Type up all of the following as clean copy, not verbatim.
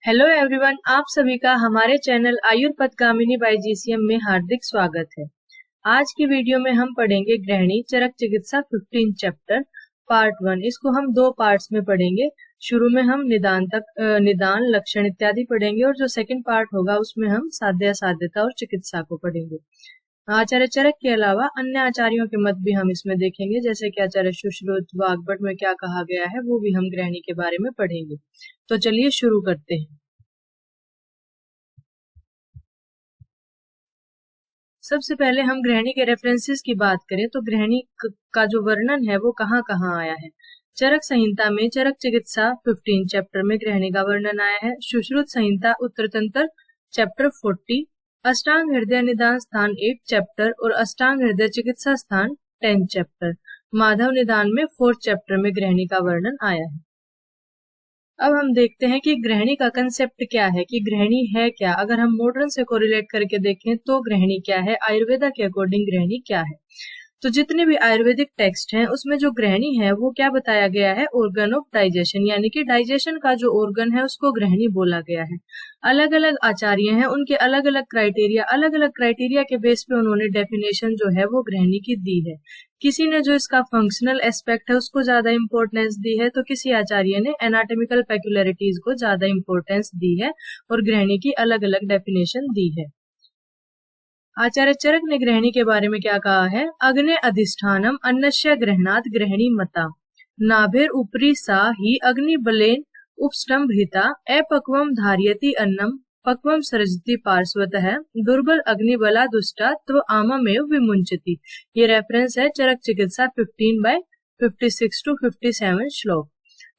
Hello everyone, आप सभी का हमारे चैनल आयुर्पथगामिनी बाय जीसीएम में हार्दिक स्वागत है। आज की वीडियो में हम पढ़ेंगे गृहिणी चरक चिकित्सा 15 चैप्टर पार्ट 1। इसको हम दो पार्ट्स में पढ़ेंगे। शुरू में हम निदान लक्षण इत्यादि पढ़ेंगे और जो सेकंड पार्ट होगा उसमें हम साध्य असाध्यता और चिकित्सा को पढ़ेंगे। आचार्य चरक के अलावा अन्य आचार्यों के मत भी हम इसमें देखेंगे, जैसे कि आचार्य सुश्रुत वाग्भट में क्या कहा गया है वो भी हम गृहिणी के बारे में पढ़ेंगे। तो चलिए शुरू करते हैं। सबसे पहले हम गृहिणी के रेफरेंसेस की बात करें तो गृहिणी का जो वर्णन है वो कहाँ कहाँ आया है। चरक संहिता में चरक चिकित्सा 15 चैप्टर में गृहिणी का वर्णन आया है। सुश्रुत संहिता उत्तरतंत्र चैप्टर 40, अष्टांग हृदय निदान स्थान 8 चैप्टर और अष्टांग हृदय चिकित्सा स्थान 10 चैप्टर, माधव निदान में 4 चैप्टर में गृहिणी का वर्णन आया है। अब हम देखते हैं कि गृहिणी का कंसेप्ट क्या है, कि गृहिणी है क्या। अगर हम मॉडर्न से कोरिलेट करके देखें तो गृहिणी क्या है, आयुर्वेदा के अकॉर्डिंग गृहिणी क्या है। तो जितने भी आयुर्वेदिक टेक्स्ट हैं उसमें जो गृहिणी है वो क्या बताया गया है, ऑर्गन ऑफ डाइजेशन, यानी कि डाइजेशन का जो ऑर्गन है उसको गृहिणी बोला गया है। अलग अलग आचार्य हैं, उनके अलग अलग क्राइटेरिया के बेस पे उन्होंने डेफिनेशन जो है वो गृहिणी की दी है। किसी ने जो इसका फंक्शनल एस्पेक्ट है उसको ज्यादा इंपॉर्टेंस दी है, तो किसी आचार्य ने एनाटॉमिकल पेक्युलरिटीज को ज्यादा इंपॉर्टेंस दी है और गृहिणी की अलग अलग डेफिनेशन दी है। आचार्य चरक ने गृहिणी के बारे में क्या कहा है, अग्ने अधिष्ठानम अन्नस्य गृहणात गृहिणी मता, नाभिर उपरी सा ही अग्नि बलेन उपस्टंभिता अपक्वम धार्यति अन्नम पक्वम सृजति पार्श्वतः दुर्बल अग्नि बला दुष्टा तो आममेव विमुंचति। ये रेफरेंस है चरक चिकित्सा 15/56 to 57 श्लोक।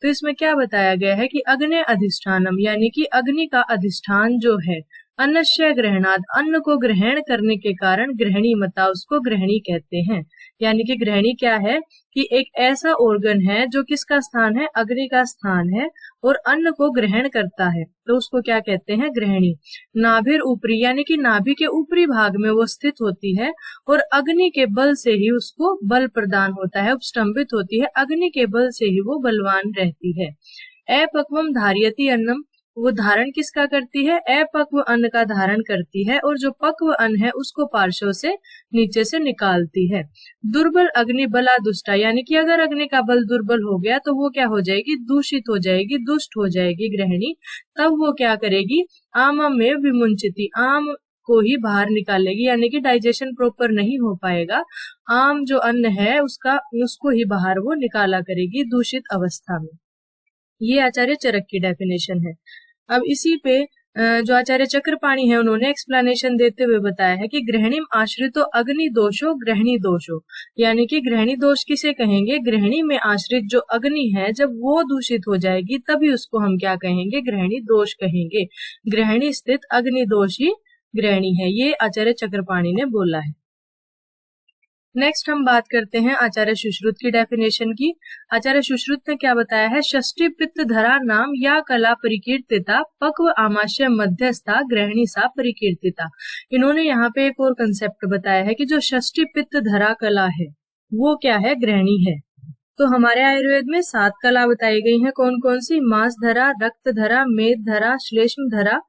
तो इसमें क्या बताया गया है कि अग्नि अधिष्ठानम यानी कि अग्नि का अधिष्ठान जो है, अन्नस्य ग्रहणाद अन्न को ग्रहण करने के कारण गृहिणी मता, उसको गृहिणी कहते हैं। यानी कि गृहिणी क्या है कि एक ऐसा ऑर्गन है जो किसका स्थान है, अग्नि का स्थान है और अन्न को ग्रहण करता है, तो उसको क्या कहते हैं, गृहिणी। नाभिर ऊपरी यानी कि नाभि के ऊपरी भाग में वो स्थित होती है और अग्नि के बल से ही उसको बल प्रदान होता है, उपस्टंभित होती है, अग्नि के बल से ही वो बलवान रहती है। अपक्वम धार्यति अन्नम, वो धारण किसका करती है, अपक्व अन्न का धारण करती है और जो पक्व अन्न है उसको पार्श्व से नीचे से निकालती है। दुर्बल अग्नि बला दुष्टा, यानी कि अगर अग्नि का बल दुर्बल हो गया तो वो क्या हो जाएगी, दूषित हो जाएगी, दुष्ट हो जाएगी गृहिणी। तब वो क्या करेगी, आम में विमुंचति, आम को ही बाहर निकालेगी, यानी कि डाइजेशन प्रॉपर नहीं हो पाएगा, आम जो अन्न है उसको ही बाहर वो निकाला करेगी दूषित अवस्था में। ये आचार्य चरक की डेफिनेशन है। अब इसी पे जो आचार्य चक्रपाणी है उन्होंने एक्सप्लेनेशन देते हुए बताया है कि गृहिणीम आश्रितो अग्नि दोषो गृहिणी दोषो, यानी कि गृहिणी दोष किसे कहेंगे, गृहिणी में आश्रित जो अग्नि है जब वो दूषित हो जाएगी तभी उसको हम क्या कहेंगे, गृहिणी दोष कहेंगे। गृहिणी स्थित अग्नि दोष ही गृहिणी है, ये आचार्य चक्रपाणी ने बोला है। नेक्स्ट हम बात करते हैं आचार्य सुश्रुत की डेफिनेशन की। आचार्य सुश्रुत ने क्या बताया है, षष्ठी पित्त धरा नाम या कला परिकीर्तिता पक्व आमाशय मध्यस्था गृहिणी सा परिकीर्तिता। इन्होंने यहाँ पे एक और कंसेप्ट बताया है कि जो षष्ठी पित्त धरा कला है वो क्या है, गृहिणी है। तो हमारे आयुर्वेद में 7 कला बताई गई हैं, कौन कौन सी, मांस धरा, रक्त धरा, मेद धरा, श्लेष्म धरा,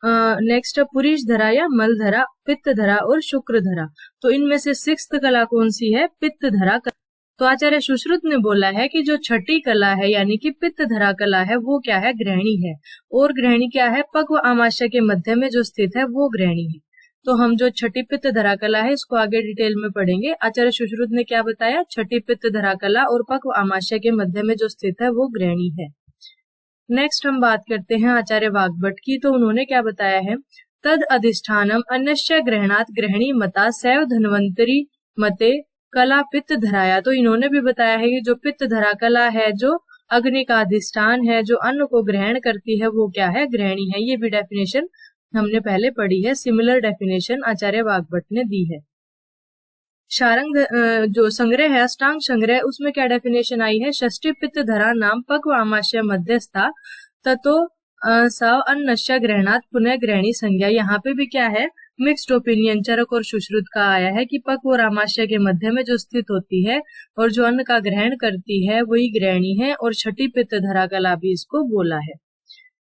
नेक्स्ट पुरीश धरा या मल धरा, पित्त धरा और शुक्र धरा। तो इनमें से 6th कला कौन सी है, पित्त धरा कला। तो आचार्य सुश्रुत ने बोला है कि जो छठी कला है यानी कि पित्त धरा कला है वो क्या है, गृहिणी है। और गृहिणी क्या है, पक्व आमाशय के मध्य में जो स्थित है वो गृहिणी है। तो हम जो छठी पित्त धरा कला है इसको आगे डिटेल में पढ़ेंगे। आचार्य सुश्रुत ने क्या बताया, छठी पित्त धरा कला और पक्व आमाशय के मध्य में जो स्थित है वो गृहिणी है। नेक्स्ट हम बात करते हैं आचार्य वाग्भट की। तो उन्होंने क्या बताया है, तद अधिष्ठानम अन्नस्य ग्रहणात गृहिणी मता सैव धन्वंतरी मते कला पित्त धराया। तो इन्होंने भी बताया है कि जो पित्त धरा कला है, जो अग्नि का अधिष्ठान है, जो अन्न को ग्रहण करती है वो क्या है, गृहिणी है। ये भी डेफिनेशन हमने पहले पढ़ी है, सिमिलर डेफिनेशन आचार्य वाग्भट ने दी है। शारंग जो संग्रह है, अष्टांग संग्रह, उसमें क्या डेफिनेशन आई है, षष्ठी पित्त धरा नाम पक्व आमाशय मध्यस्था ततो सव अन्नस्य ग्रहणात पुनः गृहिणी संज्ञा। यहाँ पे भी क्या है, मिक्स्ड ओपिनियन चरक और सुश्रुत का आया है कि पक्व और आमाशय के मध्य में जो स्थित होती है और जो अन्न का ग्रहण करती है वही गृहिणी है, और छठी पित्त धरा कला भी इसको बोला है।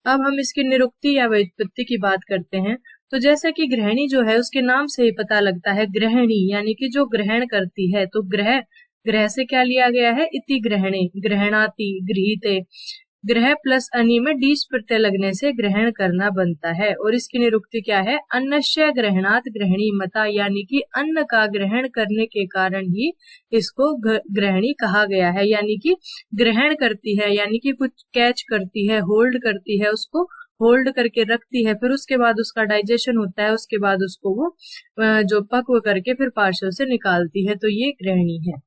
अब हम इसकी निरुक्ति या व्युत्पत्ति की बात करते हैं। तो जैसा कि गृहिणी जो है उसके नाम से ही पता लगता है, गृहिणी यानी कि जो ग्रहण करती है। तो ग्रह से क्या लिया गया है, इति ग्रहणे, ग्रहणाति, गृहीते। ग्रह प्लस अनि में डीश प्रत्यय लगने से ग्रहण करना बनता है। और इसकी निरुक्ति क्या है, अन्नस्य ग्रहणात गृहिणी मता, यानी कि अन्न का ग्रहण करने के कारण ही इसको गृहिणी कहा गया है। यानी कि ग्रहण करती है, यानी कि कुछ कैच करती है, होल्ड करती है, उसको होल्ड करके रखती है, फिर उसके बाद उसका डाइजेशन होता है, उसके बाद उसको वो जो पक्व करके फिर पार्श्व से निकालती है। तो ये गृहिणी है।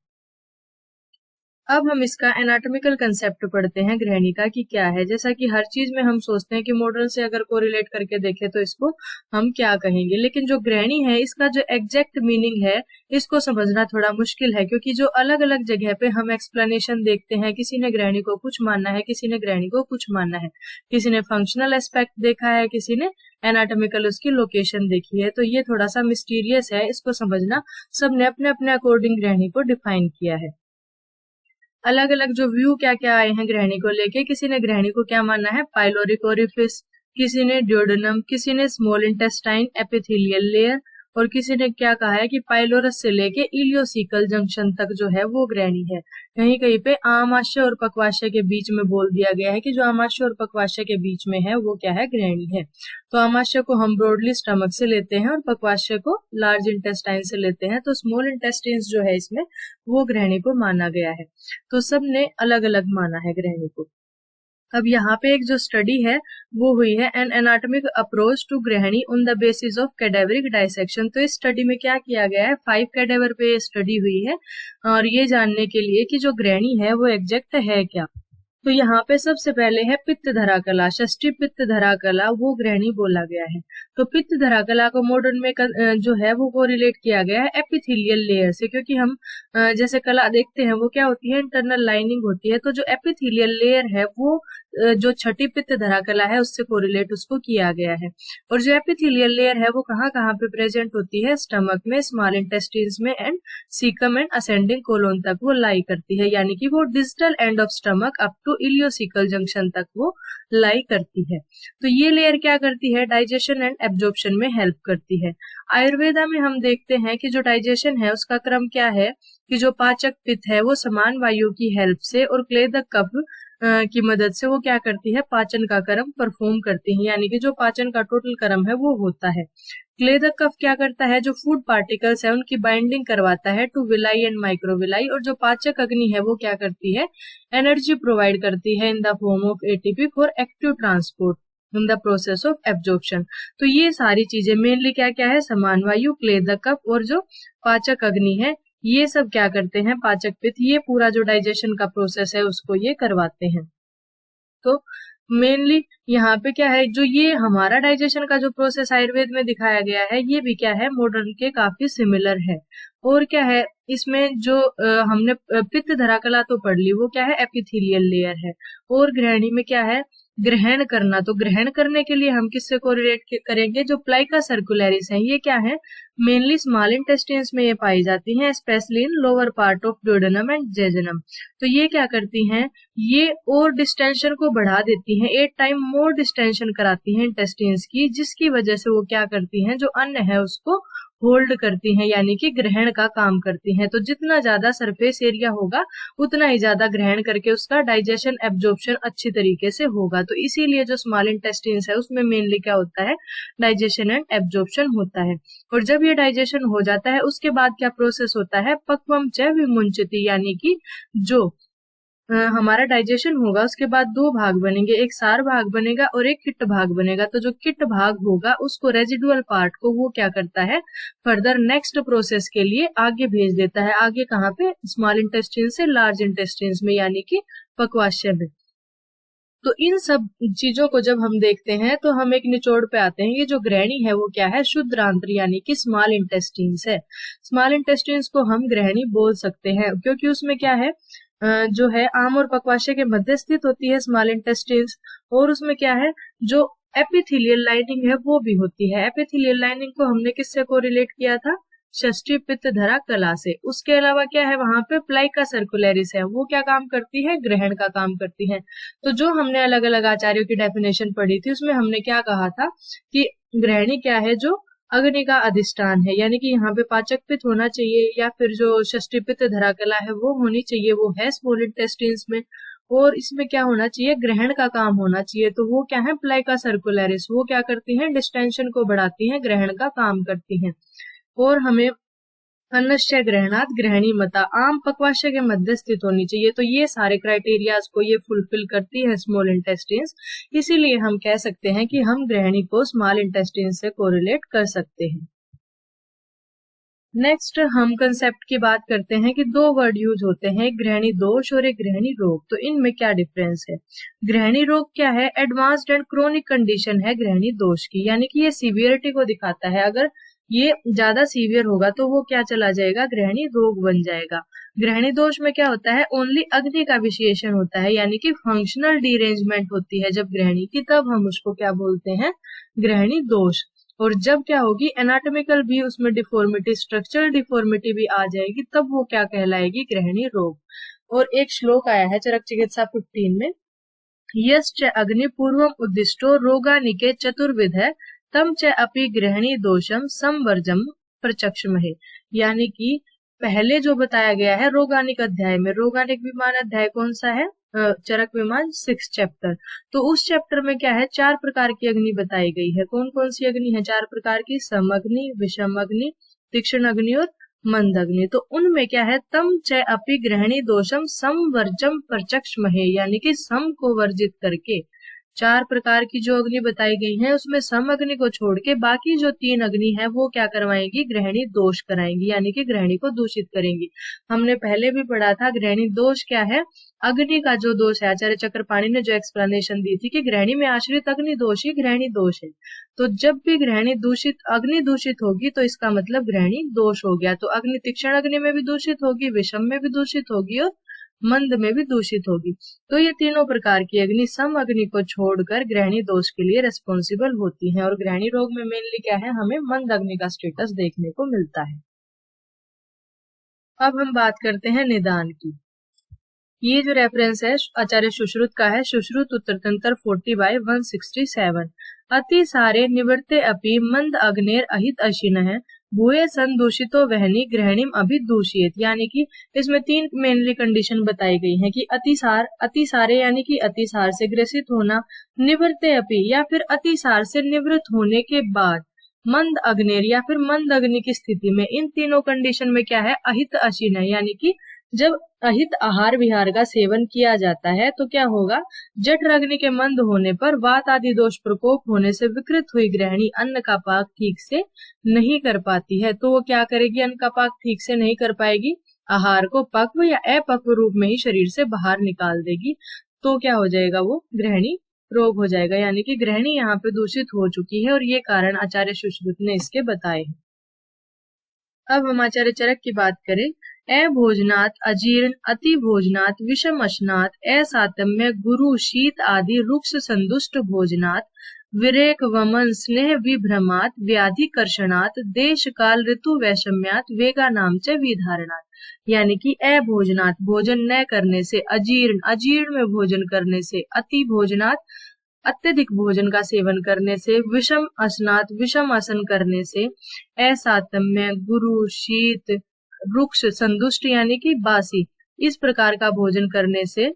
अब हम इसका एनाटॉमिकल कंसेप्ट पढ़ते हैं गृहिणी का कि क्या है। जैसा कि हर चीज में हम सोचते हैं कि मॉडल से अगर कोरिलेट करके देखें तो इसको हम क्या कहेंगे, लेकिन जो गृहिणी है इसका जो एग्जैक्ट मीनिंग है इसको समझना थोड़ा मुश्किल है, क्योंकि जो अलग अलग जगह पे हम एक्सप्लेनेशन देखते हैं, किसी ने गृहिणी को कुछ मानना है, किसी ने गृहिणी को कुछ मानना है, किसी ने फंक्शनल एस्पेक्ट देखा है, किसी ने एनाटॉमिकल उसकी लोकेशन देखी है। तो ये थोड़ा सा मिस्टीरियस है, इसको समझना। सबने अपने अपने अकॉर्डिंग गृहिणी को डिफाइन किया है। अलग अलग जो व्यू क्या क्या आए हैं गृहिणी को लेके, किसी ने गृहिणी को क्या माना है, पाइलोरिक ओरिफिस, किसी ने ड्यूडेनम, किसी ने स्मॉल इंटेस्टाइन, एपिथेलियल लेयर, और किसी ने क्या कहा है कि पाइलोरस से लेके इलियोसिकल जंक्शन तक जो है वो गृहिणी है। कहीं कहीं पे आमाशय और पक्वाशय के बीच में बोल दिया गया है कि जो आमाशय और पक्वाशय के बीच में है वो क्या है, गृहिणी है। तो आमाशय को हम ब्रॉडली स्टमक से लेते हैं और पक्वाशय को लार्ज इंटेस्टाइन से लेते हैं। तो स्मॉल इंटेस्टाइन्स जो है इसमें वो गृहिणी को माना गया है। तो सबने अलग अलग माना है गृहिणी को। अब यहाँ पे एक जो स्टडी है वो हुई है एन एनाटॉमिक अप्रोच टू गृहिणी on the basis of cadaveric dissection. तो इस स्टडी में क्या किया गया है, 5 कैडेवर पे स्टडी हुई है, और ये जानने के लिए कि जो गृहिणी है वो एग्जैक्ट है क्या। तो यहाँ पे सबसे पहले है पित्त धरा कला, षष्ठी पित्त धरा कला, वो गृहिणी बोला गया है। तो पित्त धरा कला को मॉडर्न में जो है वो कोरिलेट किया गया है एपिथेलियल लेयर से, क्योंकि हम जैसे कला देखते हैं वो क्या होती है, इंटरनल लाइनिंग होती है। तो जो एपिथेलियल लेयर है वो जो छठी पित्त धरा कला है उससे कोरिलेट उसको किया गया है। और जो एपिथेलियल लेयर है वो कहाँ कहाँ पे प्रेजेंट होती है, स्टमक में, स्मॉल इंटेस्टाइन्स में, and caecum and ascending colon तक वो लाई करती है। यानी कि वो distal end of stomach up to ileocecal junction तक वो लाई करती है। तो ये लेयर क्या करती है, डाइजेशन एंड एब्जॉर्प्शन में हेल्प करती है। आयुर्वेदा में हम देखते हैं कि जो डाइजेशन है उसका क्रम क्या है कि जो पाचक पित्त है वो समान वायु की हेल्प से और क्लेदक कफ की मदद से वो क्या करती है, पाचन का कर्म परफॉर्म करती है। यानी कि जो पाचन का टोटल कर्म है वो होता है। क्लेदक कफ क्या करता है, जो फूड पार्टिकल्स है उनकी बाइंडिंग करवाता है टू विलाई एंड माइक्रोविलाई। और जो पाचक अग्नि है वो क्या करती है, एनर्जी प्रोवाइड करती है in the form of ATP for active transport in the process of absorption. तो ये सारी चीजें मेनली क्या क्या है, समान वायु, क्लेदक कफ और जो पाचक अग्नि है, ये सब क्या करते हैं, पाचक पित्त, ये पूरा जो डाइजेशन का प्रोसेस है उसको ये करवाते हैं। तो मेनली यहाँ पे क्या है, जो ये हमारा डाइजेशन का जो प्रोसेस आयुर्वेद में दिखाया गया है ये भी क्या है, मॉडर्न के काफी सिमिलर है। और क्या है इसमें जो हमने पित्त धरा कला तो पढ़ ली, वो क्या है, एपिथेलियल लेयर है। और गृहिणी में क्या है, ग्रहण करना। तो ग्रहण करने के लिए हम किससे कोरिलेट करेंगे, जो प्लाइका सर्कुलरिस है, ये क्या है, मेनली स्मॉल इंटेस्टाइन्स में ये पाई जाती हैं, specially in lower part of duodenum and jejunum. तो ये क्या करती हैं, ये और डिस्टेंशन को बढ़ा देती हैं, 8 टाइम मोर डिस्टेंशन कराती हैं इंटेस्टाइन्स की, जिसकी वजह से वो क्या करती हैं, जो अन्न है उसको होल्ड करती हैं, यानी कि ग्रहण का काम करती हैं। तो जितना ज्यादा सरफेस एरिया होगा उतना ही ज्यादा ग्रहण करके उसका डाइजेशन एब्जॉर्प्शन अच्छी तरीके से होगा। तो इसीलिए जो स्मॉल इंटेस्टाइन्स है उसमें मेनली क्या होता है, डाइजेशन एंड एब्जॉर्प्शन होता है। और जब ये डाइजेशन हो जाता है उसके बाद क्या प्रोसेस होता है, पक्वम च विमुंचति, यानी कि जो हमारा डाइजेशन होगा उसके बाद 2 भाग बनेंगे, एक सार भाग बनेगा और एक किट भाग बनेगा। तो जो किट भाग होगा उसको, रेजिडुअल पार्ट को, वो क्या करता है, फर्दर नेक्स्ट प्रोसेस के लिए आगे भेज देता है। आगे कहाँ पे, स्मॉल इंटेस्टाइन से लार्ज इंटेस्टाइन में, यानी कि पक्वाशय में। तो इन सब चीजों को जब हम देखते हैं तो हम एक निचोड़ पे आते हैं, ये जो गृहिणी है वो क्या है, शुद्रांत्र यानी कि स्मॉल इंटेस्टाइन्स है। स्मॉल इंटेस्टाइन्स को हम गृहिणी बोल सकते हैं क्योंकि उसमें क्या है, जो है आम और पक्वाशय के मध्य स्थित होती है स्मॉल इंटेस्टाइन्स। और उसमें क्या है, जो एपिथेलियल लाइनिंग है वो भी होती है। एपिथेलियल लाइनिंग को हमने किससे कोरिलेट किया था, षष्ठी पित्त धरा कला से। उसके अलावा क्या है, वहां पे प्लाइका सर्कुलरिस है, वो क्या काम करती है, ग्रहण का काम करती है। तो जो हमने अलग अलग आचार्यों की डेफिनेशन पढ़ी थी, उसमें हमने क्या कहा था कि ग्रहणी क्या है, जो अग्नि का अधिष्ठान है, यानी कि यहाँ पे पाचक पित्त होना चाहिए, या फिर जो षष्ठी पित्त धरा कला है वो होनी चाहिए, वो है स्मॉल इंटेस्टाइन्स में। और इसमें क्या होना चाहिए, ग्रहण का काम होना चाहिए। तो वो क्या है, प्लाइका सर्कुलरिस, वो क्या करती हैं, डिस्टेंशन को बढ़ाती हैं, ग्रहण का काम करती हैं। और हमें अन्नश्चय ग्रहणात ग्रहणी मता, आम पक्वाशय के मध्य स्थित होनी चाहिए। तो ये सारे क्राइटेरियाज को ये फुलफिल करती है स्मॉल इंटेस्टाइन्स, इसीलिए हम कह सकते हैं कि हम ग्रहणी को स्मॉल इंटेस्टाइन से कोरिलेट कर सकते हैं। नेक्स्ट हम कंसेप्ट की बात करते हैं कि दो वर्ड यूज होते हैं, एक ग्रहणी दोष और एक ग्रहणी रोग। तो इनमें क्या डिफरेंस है। ग्रहणी रोग क्या है, एडवांस्ड एंड क्रोनिक कंडीशन है ग्रहणी दोष की, यानी कि ये सीवियरिटी को दिखाता है। अगर ये ज्यादा सीवियर होगा तो वो क्या चला जाएगा, ग्रहणी रोग बन जाएगा। ग्रहणी दोष में क्या होता है, ओनली अग्नि का विशेषण होता है, यानी कि फंक्शनल डिरेंजमेंट होती है जब ग्रहणी की, तब हम उसको क्या बोलते हैं, ग्रहणी दोष। और जब क्या होगी, एनाटॉमिकल भी उसमें डिफॉर्मिटी, स्ट्रक्चरल डिफॉर्मिटी भी आ जाएगी, तब वो क्या कहलाएगी, ग्रहणी रोग। और एक श्लोक आया है चरक चिकित्सा 15 में, यश्च अग्नि पूर्वम उद्दिष्टो रोगानिके चतुर्विध है तम च अपि ग्रहणी दोषम संवर्जम प्रचक्षमहे। यानी कि पहले जो बताया गया है रोगानिक अध्याय में, रोगानिक विमान अध्याय कौन सा है, चरक विमान 6 चैप्टर। तो उस चैप्टर में क्या है, 4 प्रकार की अग्नि बताई गई है। कौन कौन सी अग्नि है, 4 प्रकार की, सम अग्नि, विषम अग्नि, तीक्ष्ण अग्नि और मंद अग्नि। तो उनमें क्या है, तम च अपि ग्रहणी दोषम संवर्जम प्रचक्षमहे, यानी कि सम को वर्जित करके 4 प्रकार की जो अग्नि बताई गई है, उसमें सम अग्नि को छोड़ के बाकी जो 3 अग्नि है वो क्या करवाएंगी, ग्रहणी दोष कराएंगी, यानी कि ग्रहणी को दूषित करेंगी। हमने पहले भी पढ़ा था ग्रहणी दोष क्या है, अग्नि का जो दोष है। आचार्य चक्रपाणि ने जो एक्सप्लेनेशन दी थी कि ग्रहणी में आश्रित अग्नि दोष ही ग्रहणी दोष है। तो जब भी ग्रहणी दूषित, अग्नि दूषित होगी तो इसका मतलब ग्रहणी दोष हो गया। तो अग्नि तीक्ष्ण अग्नि में भी दूषित होगी, विषम में भी दूषित होगी और मंद में भी दूषित होगी। तो ये तीनों प्रकार की अग्नि सम अग्नि को छोड़कर ग्रहणी दोष के लिए रेस्पॉन्सिबल होती हैं। और ग्रहणी रोग में मेनली क्या है, हमें मंद अग्नि का स्टेटस देखने को मिलता है। अब हम बात करते हैं निदान की। ये जो रेफरेंस है आचार्य सुश्रुत का है, सुश्रुत उत्तरतंत्र 40/167। अति सारे निवृत्ते अपि मंद अग्नेर अहित अशिन है भूये संदूषितो वहनी ग्रहणीम अभिदूषित। यानी कि इसमें 3 मेनली कंडीशन बताई गई हैं कि अतिसारे यानी कि अतिसार से ग्रसित होना, निवृत्ते अपि या फिर अतिसार से निवृत्त होने के बाद, मंद अग्नेर या फिर मंद अग्नि की स्थिति में। इन तीनों कंडीशन में क्या है, अहित अशिन है, यानी कि जब अहित आहार विहार का सेवन किया जाता है तो क्या होगा, जठर अग्नि के मंद होने पर वात आदि दोष प्रकोप होने से विकृत हुई ग्रहणी अन्न का पाक ठीक से नहीं कर पाती है। तो वो क्या करेगी, अन्न का पाक ठीक से नहीं कर पाएगी, आहार को पक्व या अपक्व रूप में ही शरीर से बाहर निकाल देगी। तो क्या हो जाएगा, वो ग्रहणी रोग हो जाएगा, यानी कि ग्रहणी यहाँ पे दूषित हो चुकी है। और ये कारण आचार्य सुश्रुत ने इसके बताए हैं। अब हम आचार्य चरक की बात करें, भोजनात् अजीर्ण, अति भोजनात् विषम अशनात्, असातम्य गुरु शीत आदि रुक्ष संदुष्ट भोजनात्, विरेक वमन स्नेह विभ्रमात्, व्याधि कर्षणात्, देश काल ऋतु वैषम्यात्, वेगा नाम च विधारणात्। यानी कि भोजनात् भोजन न करने से, अजीर्ण अजीर्ण में भोजन करने से, अति भोजनात् अत्यधिक भोजन का सेवन करने से, विषम असनात विषम आसन करने से, असातम्य गुरु शीत रुक्ष संदुष्ट यानी कि बासी इस प्रकार का भोजन करने से,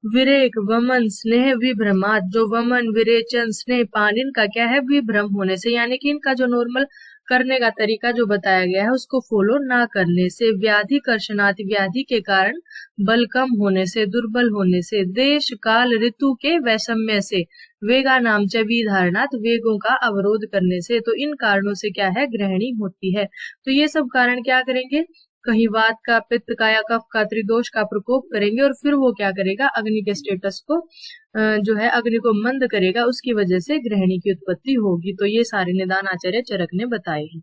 विरेक वमन स्नेह विभ्रमात, जो वमन विरेचन स्नेह पान इनका क्या है, विभ्रम होने से, यानी कि इनका जो नॉर्मल करने का तरीका जो बताया गया है उसको फॉलो ना करने से, व्याधि कर्षणात व्याधि के कारण बल कम होने से, दुर्बल होने से, देश काल ऋतु के वैषम्य से, वेगा नाम च विधारणात वेगों का अवरोध करने से। तो इन कारणों से क्या है, ग्रहणी होती है। तो ये सब कारण क्या करेंगे, कहीं वात का, पित्त का या कफ का, त्रिदोष का प्रकोप करेंगे और फिर वो क्या करेगा, अग्नि के स्टेटस को जो है अग्नि को मंद करेगा, उसकी वजह से ग्रहणी की उत्पत्ति होगी। तो ये सारे निदान आचार्य चरक ने बताए हैं।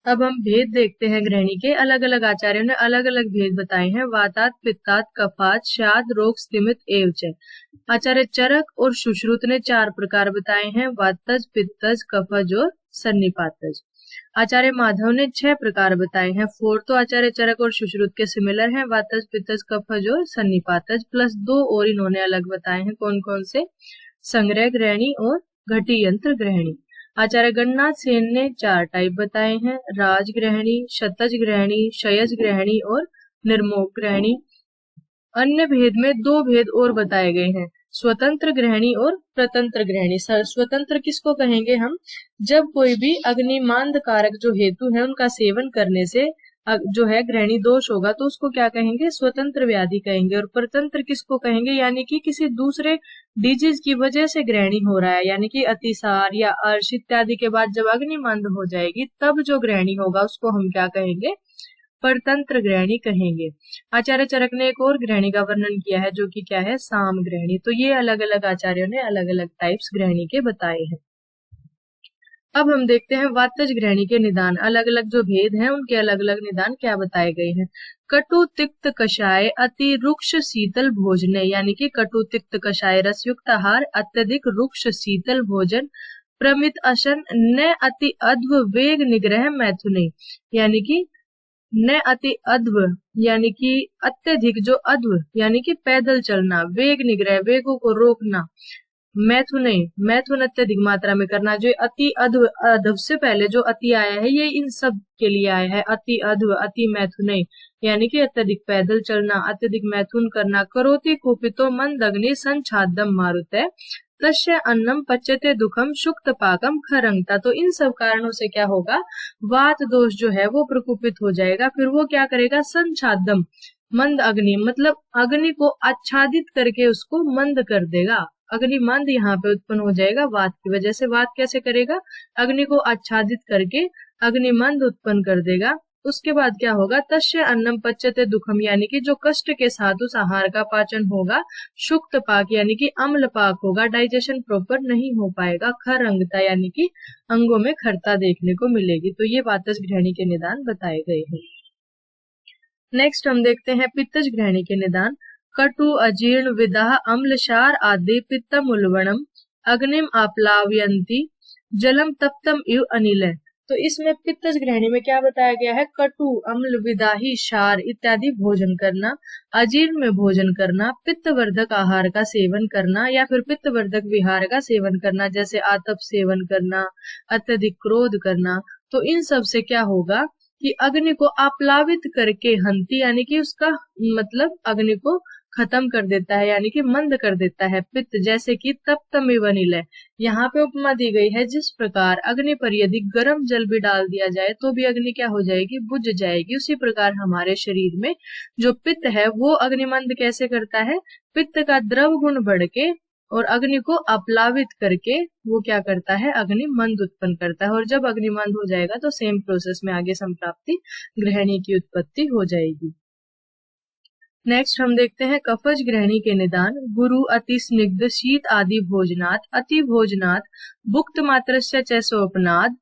अब हम भेद देखते हैं ग्रहणी के। अलग अलग आचार्यों ने अलग अलग भेद बताए हैं। वातात, पित्तात, कफात, शाद, रोग, स्तिमित एवच। आचार्य चरक और सुश्रुत ने 4 प्रकार बताए हैं, वातज, पित्तज, कफज और सन्निपातज। आचार्य माधव ने 6 प्रकार बताए हैं। 4 तो आचार्य चरक और सुश्रुत के सिमिलर हैं, वातज पित्तज कफज और सन्निपातज, प्लस 2 और इन्होंने अलग बताए हैं। कौन कौन से? संग्रह ग्रहणी और घटी यंत्र ग्रहणी। आचार्य गणनाथ सेन ने 4 टाइप बताए हैं, राज ग्रहणी, शतज ग्रहणी, शयज ग्रहणी और निर्मोक ग्रहणी। अन्य भेद में 2 भेद और बताए गए हैं, स्वतंत्र ग्रहणी और प्रतंत्र ग्रहणी। स्वतंत्र किसको कहेंगे हम? जब कोई भी अग्निमांद कारक जो हेतु है उनका सेवन करने से जो है ग्रहणी दोष होगा तो उसको क्या कहेंगे? स्वतंत्र व्याधि कहेंगे। और प्रतंत्र किसको कहेंगे? यानी कि किसी दूसरे डिजीज की वजह से ग्रहणी हो रहा है, यानी कि अतिसार या अर्श इत्यादि के बाद जब अग्निमंद हो जाएगी तब जो ग्रहणी होगा उसको हम क्या कहेंगे? परतंत्र ग्रहणी कहेंगे। आचार्य चरक ने एक और ग्रहणी का वर्णन किया है जो कि क्या है? साम ग्रहणी। तो ये अलग अलग आचार्यों ने अलग अलग टाइप्स ग्रहणी के बताए हैं। अब हम देखते हैं वातज ग्रहणी के निदान। अलग अलग जो भेद हैं उनके अलग अलग निदान क्या बताए गए हैं। कटु तिक्त कषाय अति रुक्ष शीतल भोजने, यानी कि कटु तिक्त कषाय रसयुक्त आहार, अत्यधिक रुक्ष शीतल भोजन, प्रमित अशन, न अति अध्व वेग निग्रह मैथुने, यानी कि न अति अध्व यानी कि अत्यधिक जो अध्व यानी कि पैदल चलना, वेग निग्रह वेगों को रोकना, मैथुने मैथुन अत्यधिक मात्रा में करना। जो अति अध्व अध्व से पहले जो अति आया है ये इन सब के लिए आया है, अति अध्व अति मैथुने यानी कि अत्यधिक पैदल चलना, अत्यधिक मैथुन करना। करोति कुपितो मंद अग्नि संछादम मारुते तस्य अन्नम पच्यते दुखम शुक्त पाकम खरंगता। तो इन सब कारणों से क्या होगा? वात दोष जो है वो प्रकोपित हो जाएगा। फिर वो क्या करेगा? संछादम मंद अग्नि मतलब अग्नि को आच्छादित करके उसको मंद कर देगा। अग्नि मंद यहाँ पे उत्पन्न हो जाएगा वात की वजह से। वात कैसे करेगा? अग्नि को आच्छादित करके अग्नि मंद उत्पन्न कर देगा। उसके बाद क्या होगा? तस्य अन्नम पच्यते दुखम यानी कि जो कष्ट के साथ उस आहार का पाचन होगा। शुक्त पाक यानी कि अम्ल पाक होगा, डाइजेशन प्रॉपर नहीं हो पाएगा। खरंगता यानी कि अंगों में खरता देखने को मिलेगी। तो ये वातज ग्रहणी के निदान बताए गए हैं। नेक्स्ट हम देखते हैं पित्तज ग्रहणी के निदान। कटु अजीर्ण विदाह अम्लसार आदि पित्तम उल्बणम अग्निम आप्लावयंती जलम तप्तम इव अनिल। तो इसमें पित्तज ग्रहणी में क्या बताया गया है? कटु अम्ल विदाही क्षार इत्यादि भोजन करना, अजीर्ण में भोजन करना, पित्तवर्धक आहार का सेवन करना या फिर पित्तवर्धक विहार का सेवन करना, जैसे आतप सेवन करना, अत्यधिक क्रोध करना। तो इन सब से क्या होगा कि अग्नि को आप्लावित करके हंती यानी कि उसका मतलब अग्नि को खत्म कर देता है यानी कि मंद कर देता है पित्त। जैसे कि तप्तमिव अनिल, यहाँ पे उपमा दी गई है जिस प्रकार अग्नि पर यदि गर्म जल भी डाल दिया जाए तो भी अग्नि क्या हो जाएगी? बुझ जाएगी। उसी प्रकार हमारे शरीर में जो पित्त है वो अग्निमंद कैसे करता है? पित्त का द्रव गुण बढ़ के और अग्नि को अपलावित करके वो क्या करता है? अग्नि मंद उत्पन्न करता है। और जब अग्नि मंद हो जाएगा तो सेम प्रोसेस में आगे संप्राप्ति ग्रहणी की उत्पत्ति हो जाएगी। नेक्स्ट हम देखते हैं कफज ग्रहणी के निदान। गुरु अति स्निग्ध शीत आदि भोजनात् अति भोजनात् भुक्त मात्रस्य च सोपनाद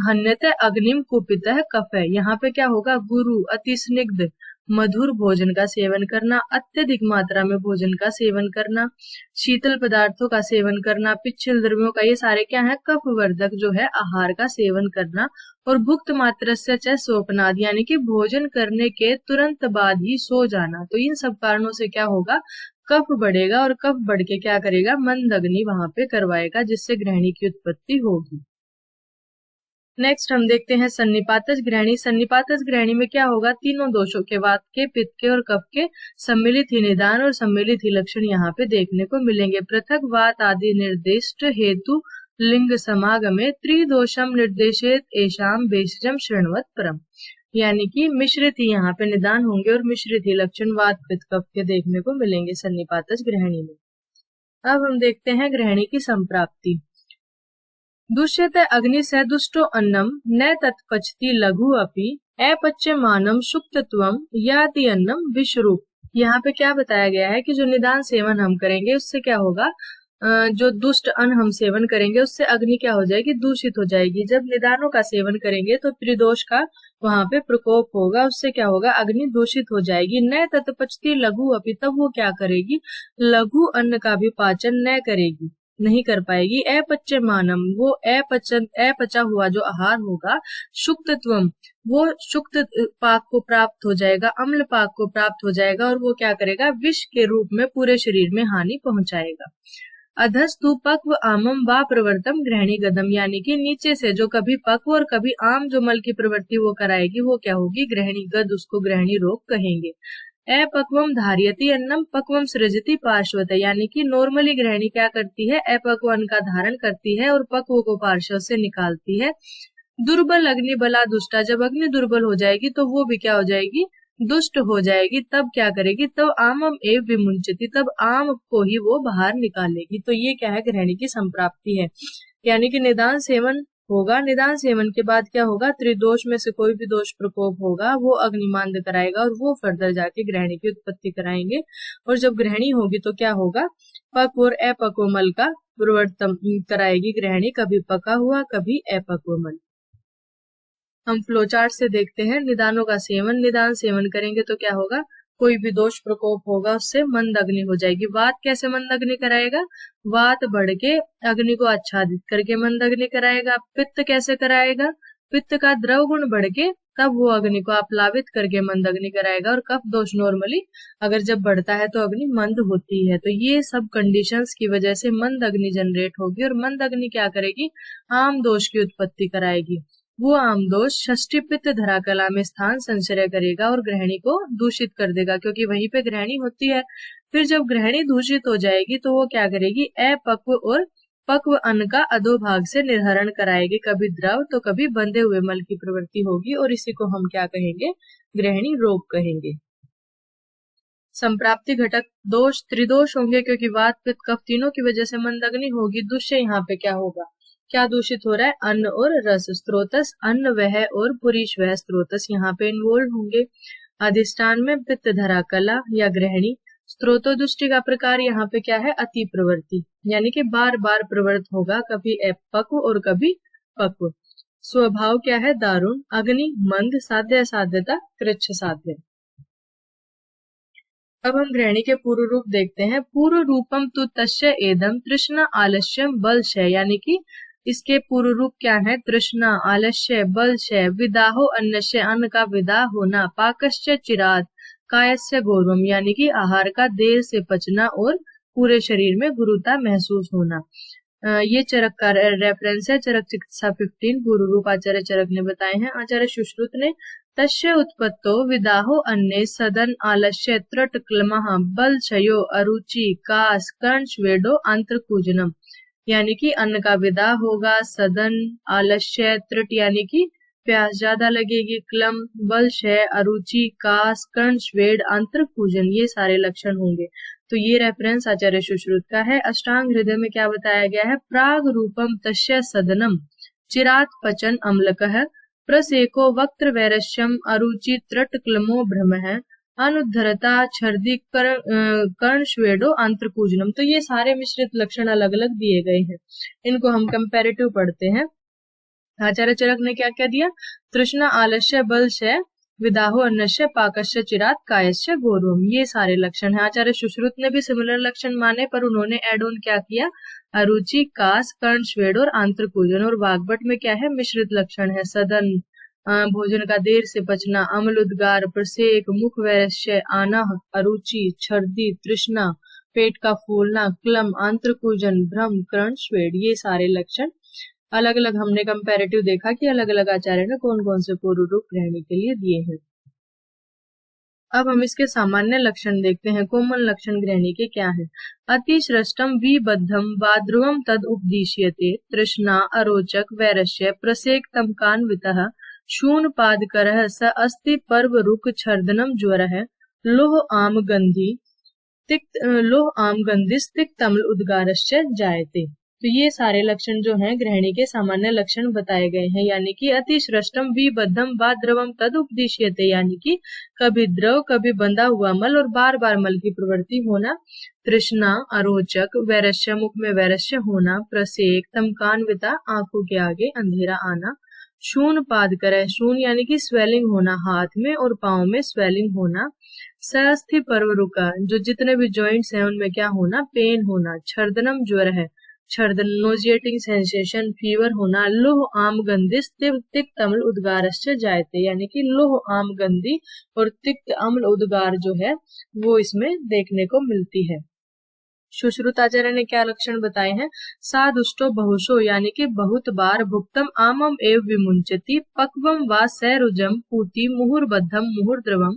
हन्यते अग्निम कुपितः कफ। यहाँ पे क्या होगा? गुरु अति स्निग्ध मधुर भोजन का सेवन करना, अत्यधिक मात्रा में भोजन का सेवन करना, शीतल पदार्थों का सेवन करना, पिच्छल द्रव्यों का, ये सारे क्या है? कफ वर्धक जो है आहार का सेवन करना। और भुक्त मात्र से च सोपनाद यानी कि भोजन करने के तुरंत बाद ही सो जाना। तो इन सब कारणों से क्या होगा? कफ बढ़ेगा और कफ बढ़ के क्या करेगा? मंद अग्नि वहां पे करवाएगा जिससे ग्रहणी की उत्पत्ति होगी। नेक्स्ट हम देखते हैं सन्निपातज ग्रहणी। सन्निपातज ग्रहणी में क्या होगा? तीनों दोषों के, वात के, पित्त के और कफ के सम्मिलित ही निदान और सम्मिलित ही लक्षण यहाँ पे देखने को मिलेंगे। पृथक वात आदि निर्दिष्ट हेतु लिंग समागमे त्रिदोषम निर्देशित एशाम बेशजम शृण्वत परम, यानी कि मिश्रित ही यहाँ पे निदान होंगे और मिश्रित ही लक्षण वात पित्त कफ के देखने को मिलेंगे सन्निपातज ग्रहणी में। अब हम देखते हैं ग्रहणी की संप्राप्ति। दुष्यते अग्नि से दुष्टो अन्नम न तत्पचति लघु अपि अपच्यमानम शुक्तत्वम याति अन्नम विश्वरूप। यहाँ पे क्या बताया गया है कि जो निदान सेवन हम करेंगे उससे क्या होगा? जो दुष्ट अन्न हम सेवन करेंगे उससे अग्नि क्या हो जाएगी? दूषित हो जाएगी। जब निदानों का सेवन करेंगे तो त्रिदोष का वहां पे प्रकोप होगा, उससे क्या होगा? अग्नि दूषित हो जाएगी। न तत्पचति लघु अपि, तब वो क्या करेगी? लघु अन्न का भी पाचन न करेगी। नहीं कर पाएगी। अपच्यमानम, वो अपचा हुआ जो आहार होगा, शुक्तत्वम, वो शुक्त पाक को प्राप्त हो जाएगा, अम्ल पाक को प्राप्त हो जाएगा, और वो क्या करेगा, विष के रूप में पूरे शरीर में हानि पहुंचाएगा। अधस्तु पक्व आमम वा प्रवर्तम ग्रहणी गदम, यानी कि नीचे से जो कभी पक्व और कभी आम जो मल की प्रवृत्ति वो कराएगी, वो क्या होगी, ग्रहणी गद, उसको ग्रहणी रोग कहेंगे। अपक्वम धार्यति अन्नम पक्वम सृजति पार्श्वत, यानी कि नॉर्मली ग्रहणी क्या करती है, अपक्व अन्न का धारण करती है और पक्व को पार्श्व से निकालती है। दुर्बल अग्नि बला दुष्टा, जब अग्नि दुर्बल हो जाएगी तो वो भी क्या हो जाएगी, दुष्ट हो जाएगी, तब क्या करेगी, तो आमम एव विमुंचति, तब आम को ही वो बाहर निकालेगी। तो ये क्या है, ग्रहणी की संप्राप्ति है, यानी कि निदान सेवन होगा। निदान सेवन के बाद क्या होगा, त्रिदोष में से कोई भी दोष प्रकोप होगा वो अग्निमांद कराएगा और वो फर्दर जाके ग्रहणी की उत्पत्ति कराएंगे। और जब ग्रहणी होगी तो क्या होगा, पक्व और अपक्व मल का प्रवर्तन कराएगी ग्रहणी, कभी पका हुआ कभी अपक्व मल। हम फ्लो चार्ट से देखते हैं निदानों का सेवन। निदान सेवन करेंगे तो क्या होगा, कोई भी दोष प्रकोप होगा उससे मंद अग्नि हो जाएगी। वात कैसे मंद अग्नि कराएगा, वात बढ़ के अग्नि को आच्छादित करके मंद अग्नि कराएगा। पित्त कैसे कराएगा, पित्त का द्रव गुण बढ़ के तब वो अग्नि को आप्लावित करके मंद अग्नि कराएगा। और कफ दोष नॉर्मली अगर जब बढ़ता है तो अग्नि मंद होती है। तो ये सब कंडीशंस की वजह से मंद अग्नि जनरेट होगी, और मंद अग्नि क्या करेगी, आम दोष की उत्पत्ति कराएगी। वो आम दोष षष्ठी पित्त धरा कला में स्थान संचय करेगा और ग्रहणी को दूषित कर देगा, क्योंकि वहीं पे ग्रहणी होती है। फिर जब ग्रहणी दूषित हो जाएगी तो वो क्या करेगी, अपक्व और पक्व अन्न का अधोभाग से निर्हरण कराएगी, कभी द्रव तो कभी बंधे हुए मल की प्रवृत्ति होगी, और इसी को हम क्या कहेंगे, ग्रहणी रोग कहेंगे। संप्राप्ति घटक दोष त्रिदोष होंगे, क्योंकि वात पित्त कफ तीनों की वजह से मंद अग्नि होगी। दुष्य यहाँ पे क्या होगा, क्या दूषित हो रहा है, अन्न और रस। स्त्रोतस अन्न वह और पुरीश वह स्त्रोतस यहाँ पे इन्वॉल्व होंगे। अधिष्ठान में पित्त धरा कला या ग्रहणी। स्त्रोतो दृष्टि का प्रकार यहाँ पे क्या है, अति प्रवृत्ति, यानी कि बार बार प्रवृत्त होगा, कभी अपक्व और कभी पक्व। स्वभाव क्या है, दारुण, अग्नि, मंद, साध्य साध्यता, कृच्छ साध्य। अब हम ग्रहणी के पूर्व रूप देखते हैं। पूर्व रूपम तु तस्य एदम तृष्णा आलस्यम बलशय, यानी कि इसके पूर्व रूप क्या है, तृष्णा, आलस्य, बलशय, विदाहो अन्नस्य, अन्न का विदा होना, पाकस्य चिरात, कायस्य गौरवम, यानी कि आहार का देर से पचना और पूरे शरीर में गुरुता महसूस होना। ये चरक का रेफरेंस है, चरक चिकित्सा 15, पूर्व रूप आचार्य चरक ने बताए हैं। आचार्य सुश्रुत ने तस्य उत्पत्तो विदाहो अन्ने सदन आलस्य त्रट क्लमः बलक्षयो अरुचि कास कर्ण स्वेडो अंतर्कूजनम, यानी कि अन्न का विदा होगा, सदन, आलस्य, त्रट यानी कि प्यास ज्यादा लगेगी, क्लम, बलक्षय, अरुचि, कास, कर्ण स्वेड, अंतर्कूजन, ये सारे लक्षण होंगे। तो ये रेफरेंस आचार्य सुश्रुत का है। अष्टांग हृदय में क्या बताया गया है, प्राग रूपम तस्य सदनम चिरात पचन अम्लकः प्रसेको वक्त्र वैरस्यम अरुचि त्रट क्लमो भ्रमः अनुद्धरता छर्दी कर्ण स्वेडो अंतर्कूजनम। तो ये सारे मिश्रित लक्षण अलग अलग दिए गए हैं, इनको हम कंपैरेटिव पढ़ते हैं। आचार्य चरक ने क्या क्या दिया, तृष्णा, आलस्य, बलक्षय, विदाहो अन्नस्य, पाकस्य चिरात, कायस्य गौरवम, ये सारे लक्षण है। आचार्य सुश्रुत ने भी सिमिलर लक्षण माने, पर उन्होंने एड ऑन क्या किया, अरुचि, कास, कर्ण स्वेड और आंतरकूजन। और वाग्भट में क्या है, मिश्रित लक्षण है, सदन, भोजन का देर से पचना, अम्ल, उद्गार, प्रसेक, मुख वैरस्य, आनाह, अरुचि, छर्दी, तृष्णा, पेट का फूलना, क्लम, आंतरकूजन, भ्रम, कर्ण स्वेड, ये सारे लक्षण अलग अलग हमने कंपैरेटिव देखा कि अलग अलग आचार्य ने कौन कौन से पूर्व रूप ग्रहणी के लिए दिए हैं। अब हम इसके सामान्य लक्षण देखते हैं। कॉमन लक्षण ग्रहणी के क्या है, अतिश्रष्टम विबद्धम वाद्रुवम तद उपदिश्यते तृष्णा, अरोचक, वैरस्य, प्रसेक तमकान्वितः, शून पादकरः स अस्ति पर्व रुक छर्दनम ज्वरः, लोह आम गंधी तिक्त तम्ल उद्गारश्च जायते। तो ये सारे लक्षण जो हैं ग्रहणी के सामान्य लक्षण बताए गए हैं, यानी कि अतिश्रष्टम विबद्धम वा द्रवम तद उपदिश्यते, यानी कि कभी द्रव कभी बंधा हुआ मल और बार बार मल की प्रवृत्ति होना, तृष्णा, अरोचक, वैरस्य, मुख में वैरस्य होना, प्रसेक, तमकान्विता, आंखों के आगे अंधेरा आना, शून पादकर, शून यानी कि स्वेलिंग होना, हाथ में और पाँव में स्वेलिंग होना, सस्थि पर्व रुका, जो जितने भी जॉइंट्स हैं उनमें क्या होना, पेन होना, छर्दनम ज्वर है, छर्द नोजिएटिंग सेंसेशन, फीवर होना, लोह आम गंधिस तिक्त अम्ल उद्गारश्च जायते, यानी कि लोह आम गंधी और तिक्त अम्ल उद्गार जो है वो इसमें देखने को मिलती है। सुश्रुताचार्य ने क्या लक्षण बताए हैं? सादुष्टो बहुशो, यानी कि बहुत बार, भुक्तम आमम एव विमुंचति, पक्वम वा सैरुजम पूति मुहुर्बद्धम मुहुर्द्रवम,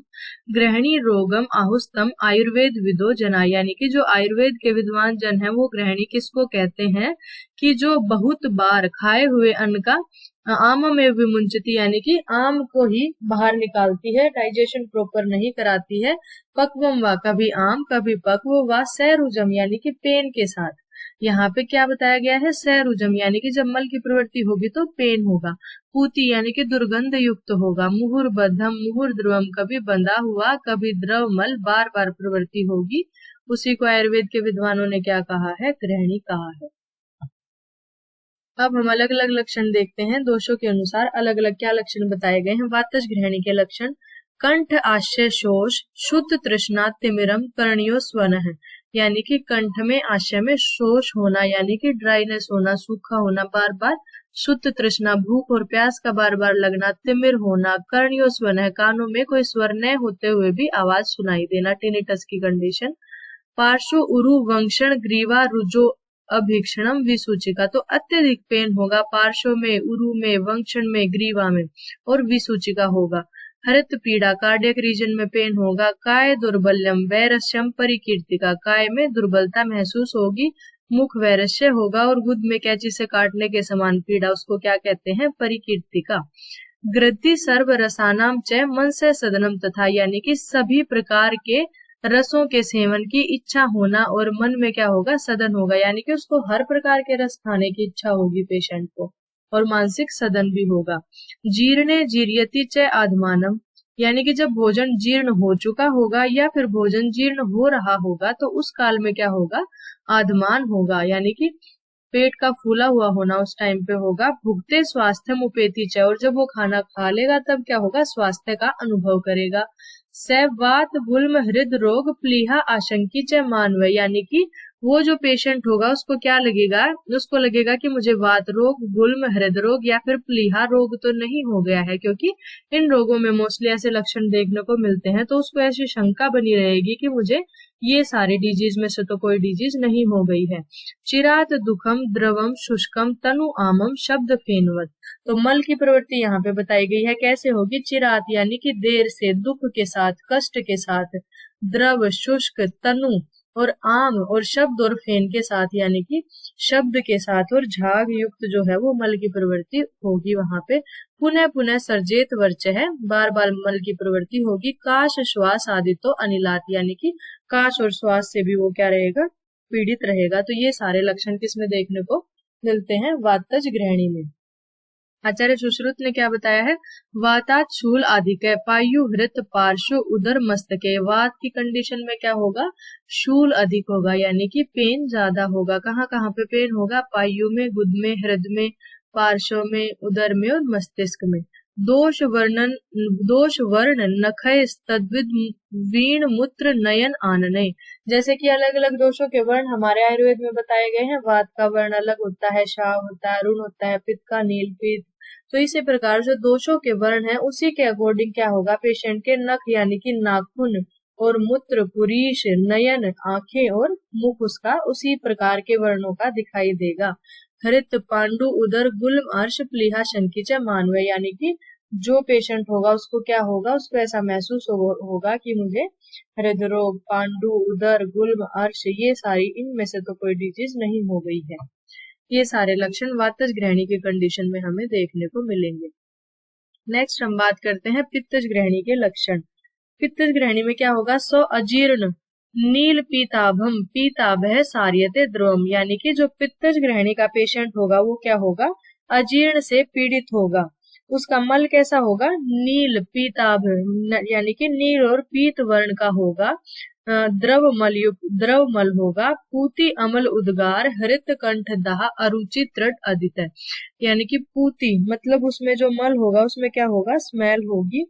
ग्रहणी रोगम आहुस्तम आयुर्वेद विदो जना, यानी कि जो आयुर्वेद के विद्वान जन है वो ग्रहणी किसको कहते हैं? कि जो बहुत बार खाए हुए अन्न का आमम एव विमुंचति, यानी कि आम को ही बाहर निकालती है, डाइजेशन प्रॉपर नहीं कराती है। पक्वम वा, कभी आम कभी पक्व, वा सैरुजम, यानी कि पेन के साथ। यहाँ पे क्या बताया गया है? सैरुजम, यानी कि जब मल की प्रवृत्ति होगी तो पेन होगा। पूती, यानी कि दुर्गंध युक्त होगा। मुहुर्बद्धम मुहुर्द्रवम, कभी बंधा हुआ कभी द्रव मल बार बार प्रवृत्ति होगी। उसी को आयुर्वेद के विद्वानों ने क्या कहा है? ग्रहणी कहा है। अब हम अलग अलग लक्षण देखते हैं। दोषों के अनुसार अलग अलग क्या लक्षण बताए गए हैं। वातज ग्रहणी के लक्षण: कंठ आश्य शोष, शुद्ध तृष्णा तिमिरम करणियो स्वन है, यानी कि कंठ में आश्य में शोष होना, यानी कि ड्राइनेस होना, सूखा होना बार बार, शुद्ध तृष्णा भूख और प्यास का बार बार लगना, तिमिर होना, करणियो स्वन है, कानों में कोई स्वर न होते हुए भी आवाज सुनाई देना, टिनिटस की कंडीशन। पार्श्व उरु वंक्षण ग्रीवा रुजो अभीक्षणम विसूचिका, तो अत्यधिक पेन होगा पार्श्व में, उरु में, वंक्षण में, ग्रीवा में, और विसूचिका होगा। हरित पीड़ा, कार्डियक रीजन में पेन होगा। काय दुर्बल्यम वैरस्यम परिकीर्तिका, काय में दुर्बलता महसूस होगी। मुख वैरस्य होगा और गुद में कैंची से काटने के समान पीड़ा, उसको क्या कहते हैं? परिकीर्तिका। गृद्धि सर्व रसानाम च मन से सदनम तथा, यानी कि सभी प्रकार के रसों के सेवन की इच्छा होना और मन में क्या होगा? सदन होगा, यानी कि उसको हर प्रकार के रस खाने की इच्छा होगी पेशेंट को, और मानसिक सदन भी होगा। जीर्णे जीर्यति च आत्मानम, यानी कि जब भोजन जीर्ण हो चुका होगा या फिर भोजन जीर्ण हो रहा होगा तो उस काल में क्या होगा? आत्मान होगा, यानी कि पेट का फूला हुआ होना उस टाइम पे होगा। भुगते स्वास्थ्य उपेति च, और जब वो खाना खा लेगा तब क्या होगा? स्वास्थ्य का अनुभव करेगा। सैवात गुल्म हृद रोग प्लीहा आशंकी च मानव, यानी कि वो जो पेशेंट होगा उसको क्या लगेगा? उसको लगेगा कि मुझे वात रोग, गुल्म हृद रोग या फिर प्लीहा रोग तो नहीं हो गया है, क्योंकि इन रोगों में मोस्टली ऐसे लक्षण देखने को मिलते हैं, तो उसको ऐसी शंका बनी रहेगी कि मुझे ये सारी डिजीज में से तो कोई डिजीज नहीं हो गई है। चिरात दुखम द्रवम शुष्कम तनु आमम शब्द फेनवत, तो मल की प्रवृत्ति यहाँ पे बताई गई है। कैसे होगी? चिरात, यानी कि देर से, दुख के साथ, कष्ट के साथ, द्रव, शुष्क, तनु और आम और शब्द और फेन के साथ, यानी कि शब्द के साथ और झाग युक्त जो है वो मल की प्रवृत्ति होगी वहां पे। पुनः पुनः सर्जेत वर्च है, बार बार मल की प्रवृत्ति होगी। काश श्वास आदि तो अनिलात, यानी कि काश और श्वास से भी वो क्या रहेगा? पीड़ित रहेगा। तो ये सारे लक्षण किसमें देखने को मिलते हैं? वातज ग्रहणी में। आचार्य सुश्रुत ने क्या बताया है? वातात शूल आधिक, पायु हृत पार्श्व उदर मस्तके, वात की कंडीशन में क्या होगा? शूल अधिक होगा, यानी कि पेन ज्यादा होगा। कहाँ कहाँ पे पेन होगा? पायु में, गुद में, हृद में, पार्श्व में, उदर में और मस्तिष्क में। दोष वर्ण नखय तद्विद वीण मूत्र नयन आनने, जैसे कि अलग अलग दोषों के वर्ण हमारे आयुर्वेद में बताए गए हैं। वात का वर्ण अलग होता है, शाव होता है, रुण होता है, पित्त का नील पित्त। तो इसी प्रकार जो दोषों के वर्ण है उसी के अकॉर्डिंग क्या होगा? पेशेंट के नख, यानी कि नाखून, और मूत्र, पुरीश, नयन, आंखें और मुख उसका उसी प्रकार के वर्णों का दिखाई देगा। हरित पांडु उदर गुल्म अर्श प्लीहा शंकिच मानव, यानी कि जो पेशेंट होगा उसको क्या होगा? उसको ऐसा महसूस होगा कि मुझे हृदय रोग, पांडु, उदर, गुल्म, अर्श, ये सारी इनमें से तो कोई डिजीज नहीं हो गई है। ये सारे लक्षण वातज ग्रहणी के कंडीशन में हमें देखने को मिलेंगे। नेक्स्ट हम बात करते हैं पित्तज ग्रहणी के लक्षण। पित्तज ग्रहणी में क्या होगा? सो अजीर्ण नील पीताभम पीताभय सार्यते द्रवम, यानी कि जो पित्तज ग्रहणी का पेशेंट होगा वो क्या होगा? अजीर्ण से पीड़ित होगा। उसका मल कैसा होगा? नील पीताभ, यानी कि नील और पीत वर्ण का होगा। द्रव मल होगा। पूती अमल उद्गार हरित कंठ दाह अरुचि तृट अदित, यानी कि पूती मतलब उसमें जो मल होगा उसमें क्या होगा? स्मेल होगी।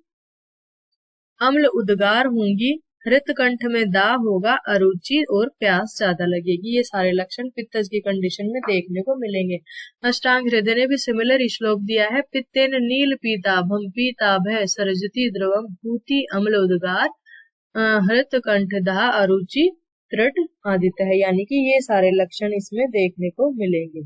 अम्ल उद्गार होंगी, हृतकंठ में दाह होगा, अरुचि और प्यास ज्यादा लगेगी। ये सारे लक्षण पित्तज की कंडीशन में देखने को मिलेंगे। अष्टांग हृदय ने भी सिमिलर श्लोक दिया है। पित्तेन नील पीताभम पीताभ सरजति द्रवम भूति अम्ल उद्गार हृतकंठ दाह अरुचि तृट आदित्य है, यानी कि ये सारे लक्षण इसमें देखने को मिलेंगे।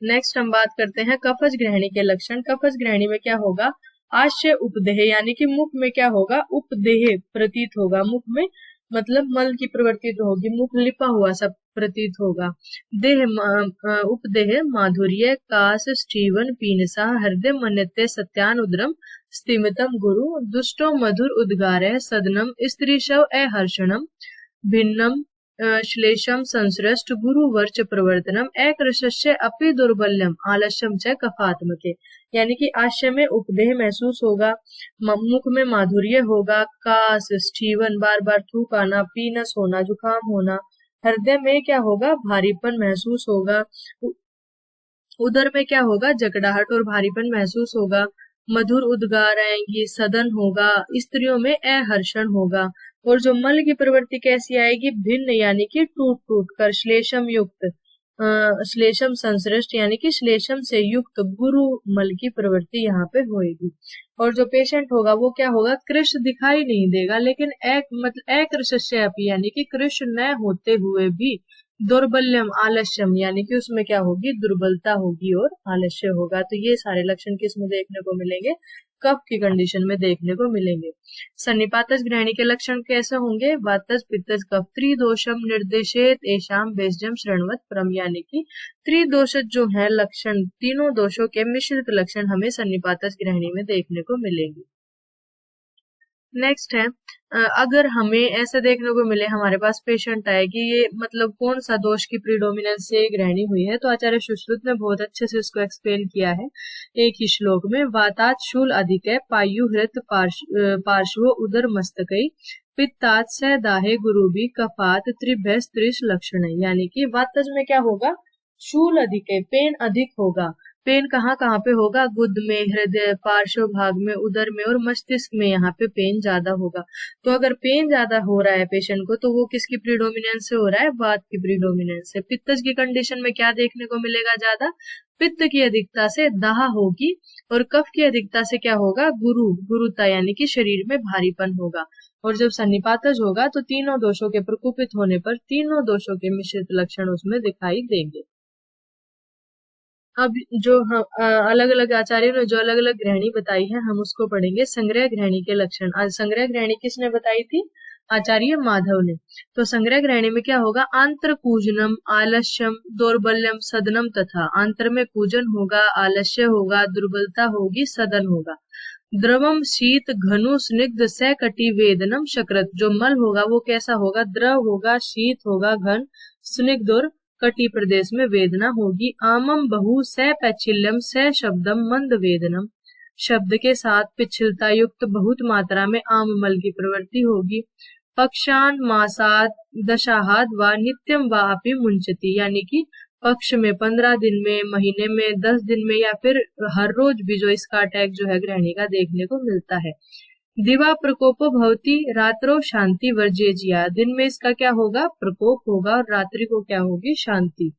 नेक्स्ट हम बात करते हैं कफज ग्रहणी के लक्षण। कफज ग्रहणी में क्या होगा, आश्य उपदेह, यानी कि मुख में क्या होगा, उपदेह प्रतीत होगा। मुख में मतलब मल की प्रवृत्ति तो होगी, मुख लिपा हुआ सा प्रतीत होगा। देह उपदेह माधुर्य कास स्टीवन पीनसा हृदय मन्यते सत्यान उद्रम स्तिमितम गुरु दुष्टो मधुर उद्गार सदनम स्त्री शव अहर्षणम भिन्नम श्लेषम संसृष्ट गुरु वर्च प्रवर्तनम अकृशस्य अपि दुर्बल्यम आलस्यम च कफात्मके, यानी कि आश्य में उपदेह महसूस होगा, मुख में माधुर्य होगा, कास स्टीवन बार बार थूक आना, पीनस होना जुकाम होना, हृदय में क्या होगा, भारीपन महसूस होगा, उदर में क्या होगा, जकड़ाहट और भारीपन महसूस होगा, मधुर उद्गार आएंगी, सदन होगा, स्त्रियों में अहर्षण होगा, और जो मल की प्रवृत्ति कैसी आएगी, भिन्न यानी कि टूट टूट कर, श्लेषम युक्त श्लेषम संसृष्ट यानी कि श्लेषम से युक्त गुरु मल की प्रवृत्ति यहाँ पे होएगी। और जो पेशेंट होगा वो क्या होगा, कृश दिखाई नहीं देगा, लेकिन अकृशस्य अपि यानी कि कृश न होते हुए भी दुर्बल्यम आलस्यम यानी कि उसमें क्या होगी, दुर्बलता होगी और आलस्य होगा। तो ये सारे लक्षण किसमें देखने को मिलेंगे, कफ की कंडीशन में देखने को मिलेंगे। सन्निपातज ग्रहणी के लक्षण कैसे होंगे, वातज पित्तज कफ त्रिदोषम निर्देशित एशाम बेसजम श्रृणवत प्रम, यानी कि त्रिदोषज जो है लक्षण, तीनों दोषों के मिश्रित लक्षण हमें सन्निपातज ग्रहणी में देखने को मिलेंगे। नेक्स्ट है, अगर हमें ऐसे देखने को मिले, हमारे पास पेशेंट आए कि ये मतलब कौन सा दोष की प्रीडोमिनेंस से ग्रहणी हुई है, तो आचार्य सुश्रुत ने बहुत अच्छे से इसको एक्सप्लेन किया है एक ही श्लोक में। वातात शूल अधिक है पायु हृत पार्श्व उदर मस्तकई पित्तात स दाहे गुरु भी कफात त्रिभ्य त्रिश लक्षण, यानी कि वातज में क्या होगा, शूल अधिक है, पेन अधिक होगा। पेन कहाँ कहाँ पे होगा, गुद में, हृदय पार्श्व भाग में, उदर में और मस्तिष्क में, यहाँ पे पेन ज्यादा होगा। तो अगर पेन ज्यादा हो रहा है पेशेंट को, तो वो किसकी प्रीडोमिनेंस से हो रहा है, वात की प्रीडोमिनेंस से। पित्तज की कंडीशन में क्या देखने को मिलेगा, ज्यादा पित्त की अधिकता से दाह होगी, और कफ की अधिकता से क्या होगा, गुरुता यानी कि शरीर में भारीपन होगा। और जब सन्निपातज होगा तो तीनों दोषों के प्रकोपित होने पर तीनों दोषों के मिश्रित लक्षण उसमें दिखाई देंगे। अब जो अलग अलग आचार्यों ने जो अलग अलग ग्रहणी बताई है, हम उसको पढ़ेंगे। संग्रह ग्रहणी के लक्षण। आज संग्रह ग्रहणी किसने बताई थी, आचार्य माधव ने। तो संग्रह ग्रहणी में क्या होगा, आंतर कूजनम आलस्यम दौर्बल्यम सदनम, तथा आंतर में कूजन होगा, आलस्य होगा, दुर्बलता होगी, सदन होगा। द्रवम शीत घनु स्निग्ध सकटि वेदनम शक्रत, जो मल होगा वो कैसा होगा, द्रव होगा, शीत होगा, घन, स्निग्ध और कटी प्रदेश में वेदना होगी। आमम बहु स पैचिल्यम स शब्दम मंद वेदनम, शब्द के साथ पिछलता युक्त बहुत मात्रा में आम मल की प्रवृत्ति होगी। पक्षान मासाद दशाहाद व नित्यम वापि मुंचती, यानी कि पक्ष में 15 दिन में, महीने में 10 दिन में, या फिर हर रोज भी जो इसका अटैक जो है ग्रहणी का देखने को मिलता है। दिवा प्रकोप भवती रात्रो शांति वर्जेजिया, दिन में इसका क्या होगा, प्रकोप होगा, और रात्रि को क्या होगी, शांति।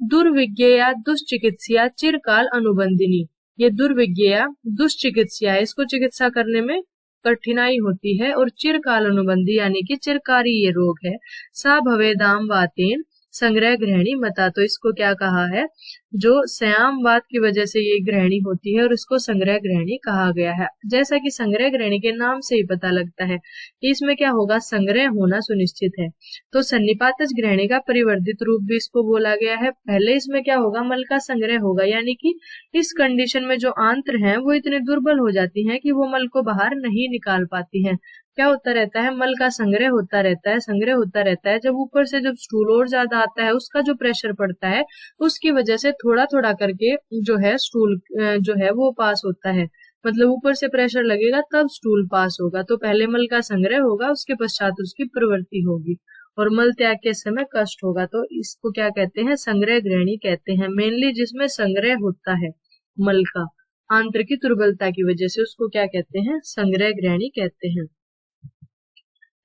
दुर्विज्ञया दुष्चिकित्सा चिरकाल अनुबंधिनी, ये दुर्विज्ञया दुष्चिकित्सा, इसको चिकित्सा करने में कठिनाई होती है, और चिरकाल अनुबंधी यानी कि चिरकारी ये रोग है। सा भवेदाम वातेन संग्रह ग्रहणी मता, तो इसको क्या कहा है, जो श्यामवात की वजह से ये ग्रहणी होती है और इसको संग्रह ग्रहणी कहा गया है। जैसा कि संग्रह ग्रहणी के नाम से ही पता लगता है, इसमें क्या होगा, संग्रह होना सुनिश्चित है। तो सन्निपातज ग्रहणी का परिवर्तित रूप भी इसको बोला गया है। पहले इसमें क्या होगा, मल का संग्रह होगा, यानी कि इस कंडीशन में जो आंत्र हैं वो इतने दुर्बल हो जाती हैं कि वो मल को बाहर नहीं निकाल पाती हैं। क्या होता रहता है, मल का संग्रह होता रहता है, संग्रह होता रहता है। जब ऊपर से जब स्टूल और ज्यादा आता है, उसका जो प्रेशर पड़ता है उसकी वजह से थोड़ा थोड़ा करके जो है स्टूल जो है वो पास होता है। मतलब ऊपर से प्रेशर लगेगा तब स्टूल पास होगा। तो पहले मल का संग्रह होगा, उसके पश्चात उसकी प्रवृत्ति होगी, और मल त्याग के समय कष्ट होगा। तो इसको क्या कहते हैं, संग्रह ग्रहणी कहते हैं। मेनली जिसमें संग्रह होता है मल का आंत्र की दुर्बलता की वजह से, उसको क्या कहते हैं, संग्रह ग्रहणी कहते हैं।